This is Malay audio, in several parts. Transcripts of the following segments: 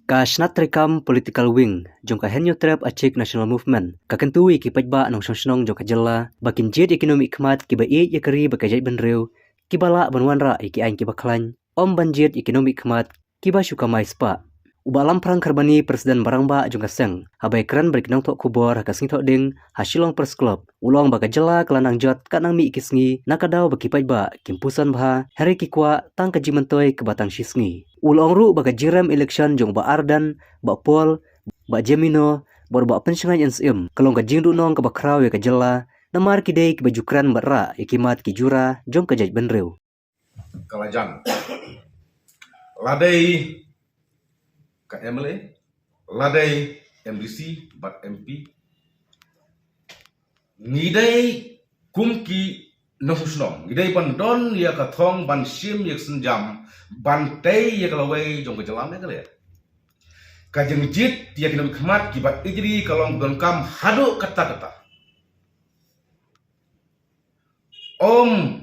Ka Snatrekam Political Wing, jong ka Henyo Trap Achik National Movement, ka kentui ki pajba anong song jong ka jela, bakin jid ekonomi kmat ki ba ya kari ba kajait benreu, ki bala banwanra iki ain ki baklan, om banjid ekonomi kmat ki ba syuka mai spa. Ubalam perang karbani Presiden Barangba jong ka seng, habai kran berkinong tok kubor ka sing tok ding, hasilong Press Club, ulong ba ka jela kelanang jot kanang mi ikisngi, nakadaw ba ki pajba, kimpusan bah, hari ki kwa tang ka jimentoy ke batang sisngi. Ulong ru baga jiram election jong ba Ardan, ba Pol, ba Jemino, ba pensengan NSM, kalong ka jingdu nong ka bakraw ya ka jela, namar kidei ki bajukran barra ikimat ki jura jong ka jaj benreu. Kalajan. Ladai ka MLA, ladai MDC, bat MP. Ngidai kumki nahusnong, ngidai bandon ya ka thong ban sim yak senjam, ban tei ya kalawai jong ka jalam ya kale. Kajeng jit ya kinam khmat ki bat ijri kalong don kam hadu kata-kata. Om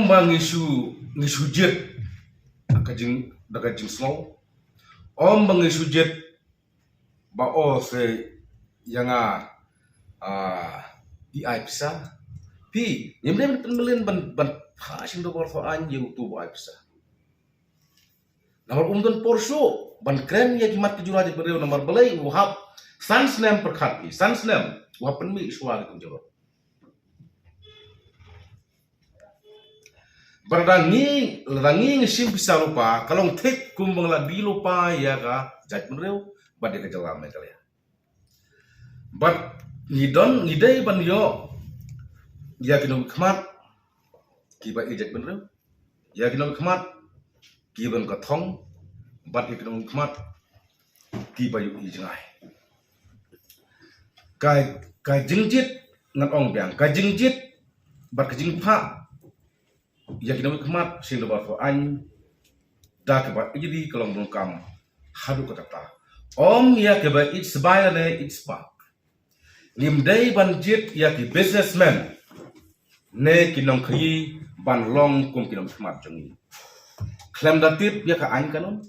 bang isu jit kajeng daga jing slow. Om bang isu jit ba o se yanga ai pisa pi nyemde penmelin ban pasing do bor an yang tu ai pisa. Nomor umdon porso ban kren ya kimat kejura di beriau nomor belai wahab sansnem perkhati sansnem wahab penmi suara kunjoro. Berdangi ngesim bisa lupa kalau tek kumbang la di lupa ya ka jat beriau badai kejalam ya kalian. But ngidai ban yo ya kinong khmat kiba ijat beriau ya kinong khmat kiban ka thong bat kinong khmat kiba yu ijengai. Kai jingjit ngat ong biang kai jingjit bat ka jingpha ya kinong khmat sing do ba an da ka bat ijdi kalong kam hadu kata om ya ke ba it sebayane it spark limdai ban jit ya ki businessman ne kinong khi ban long kum kinong khmat jongi klem datip ya ka ain kanon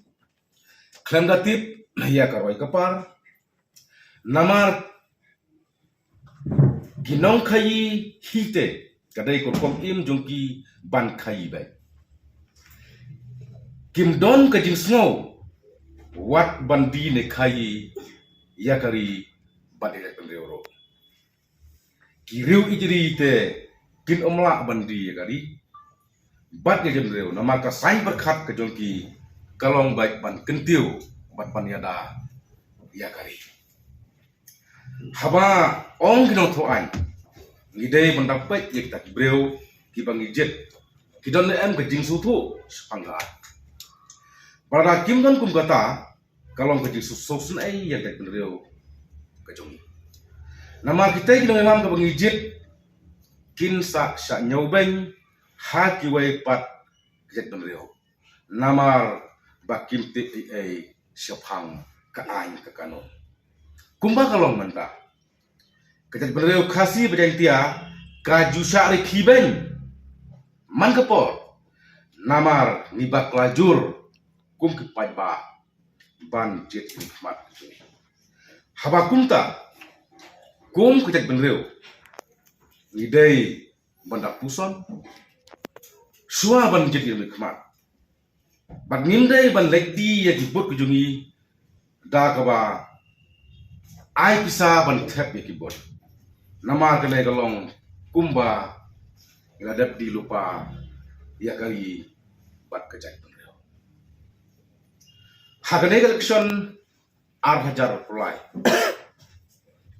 klem datip ya ka roi kapar namar kinong khai hite kadai ko kom im jongki ban khai bai kim don ka jing snow wat bandi ne khai ya kari badai pendero kiriu ijri te kin omla bandi ya kari bat ya jendreu nama ka sai berkhat ke jongki kalong baik ban kentiu bat ban yada ya kari haba ong kinong thoai ngidai mendapat ya kita kibreu kibang ijit kidon em ke jing sutu sepangga pada kim don kum kata kalong ke jing susun ai ya kat pendreu ke jongi nama kita kidon emam ke bangijit kin sa nyobeng ha ki wai pat jet pendreu namar bakim ti ai siapang ka ain ka kanon kumba kalong menta kecat berdeu kasih berjantia kaju syari kiben man kepor namar nibak lajur kum kepajba ban jet nikmat haba kumta kum kecat berdeu ngidei bandak puson sua ban jet nikmat ban ngindai ban lekti ya dibut kujungi da kaba ai pisa ban tep ya kibot nama kena kalong kumba ngadap di lupa ya kali bat kejat penreo hakane election hajar pulai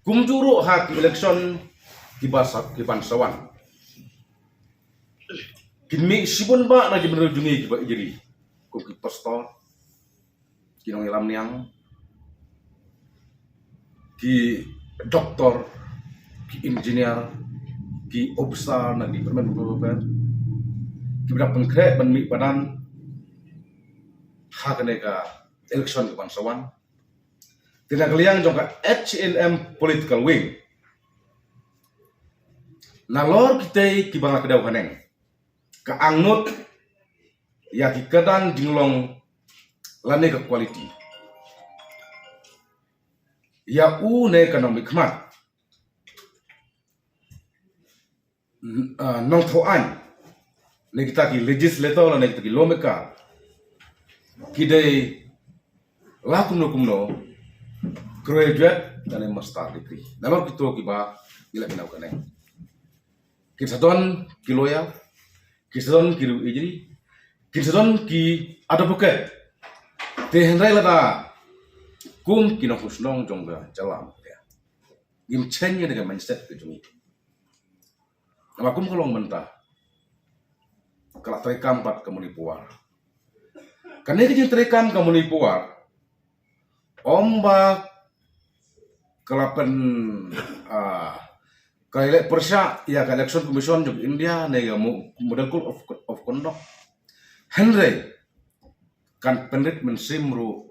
kumjuru hak election kiban sawan kimi sibun ba na jibun jungi kiba ijiri kum ki pastor kinong ilam niang ki doktor ki engineer ki officer na di permen beber ki benda pengkret ban mi badan hakane ka election ke bangsawan tidak kalian jongka H&M political wing nalor kita ki banga kedaw haneng ka angut ya ki kadang jinglong lane ka quality ya u ne economic khmat nong tho an ne kita ki legislator la ne kita ki lawmaker kidai la kumno graduate dan master degree nalor kito ki ba ila kinau kanai kita don ki lawyer kita don ki ejri kita don ki advocate te hendrai la da kum kino husnong jongga jalam ya gim chenye dengan mindset ke jungi nama kum kalong mentah kala terekam pat kamuni puar kanne ke terekam kamuni puar omba kalapen kaile persya ya election commission jog India ne model code of conduct Henry kan penrit mensimru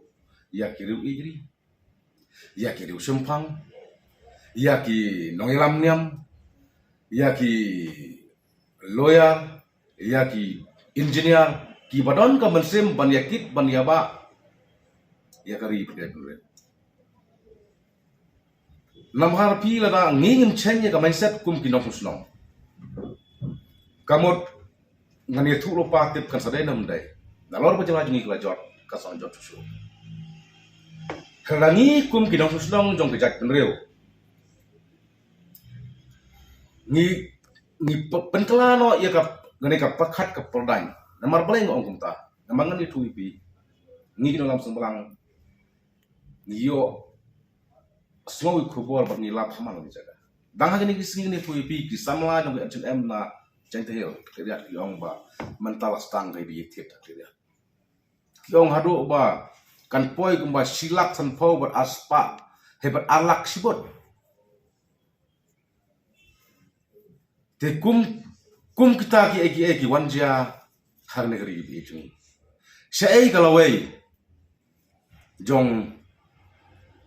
ya kiriu ijri ya kiriu sempang ya ki nongilam niam ya ki lawyer ya ki engineer ki badon ka mensim ban yakit ban yaba ya kari pergi nam harpi lada ngingin chenye ka mindset kum kinong husnong kamot ngani thu lo pa tip kan sadai nam dai nalor bajala jungi kala jot ka son jot su kalangi kum kinong husnong jong kejat penreu ni penkelano ya ka ngani ka pakat ka perdai namar baleng ong kumta namangan ni thu ipi ni kinong lam sembelang yo semua kubur berni lap sama lagi jaga. Dangha gini kising ni pui pi kisamla jong H&M na jeng tehil kiriat yong ba mental stang kai bi tiet kiriat. Yong hadu ba kan poi kumba silak san pau ber aspa hebat alak sibut. Te kum kita ki eki wanja har negeri bi itu. Syai kalawai jong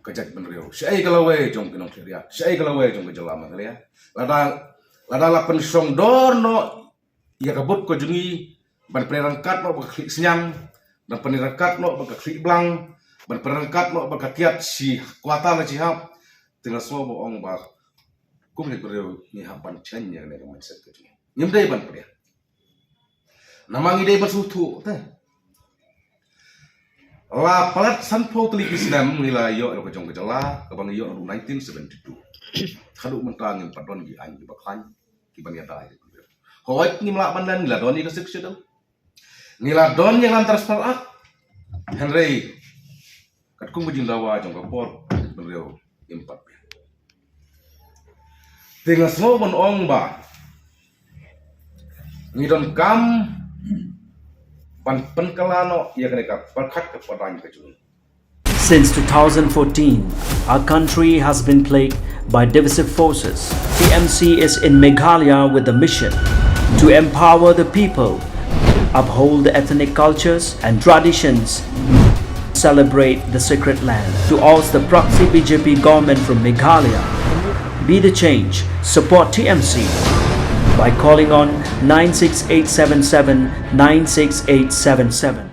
kejat benriu. Syai kalawai jong kinong kiriat. Syai kalawai jong kejalam kaliya. Lada la pensong dorno ya kabut ko jungi ban penirangkat no baklik senyang dan penirangkat no baklik blang ban penirangkat no bakakiat si kuata la cihap tengah semua bohong ba kum ni benriu ni hapan chenya ne mindset ko jungi. Nyemdai ban pria. Namangi dai basutu teh. La palat sanpo televisi nam nila yo ero kejong kejala kabang yo 1972 kadu mentangin padon gi an di bakhan ki ban yata ai hoit ni mla bandan nila don ni kesik sedang nila don yang lantar separak Henry kat kum bujing dawa jong kapor benreu impat tengah semua bon ong ba ni don kam penkelano ia kena perkat kepadanya kejuni. Since 2014, our country has been plagued by divisive forces. TMC is in Meghalaya with a mission to empower the people, uphold the ethnic cultures and traditions, celebrate the sacred land. To oust the proxy BJP government from Meghalaya, be the change, support TMC by calling on 96877 96877.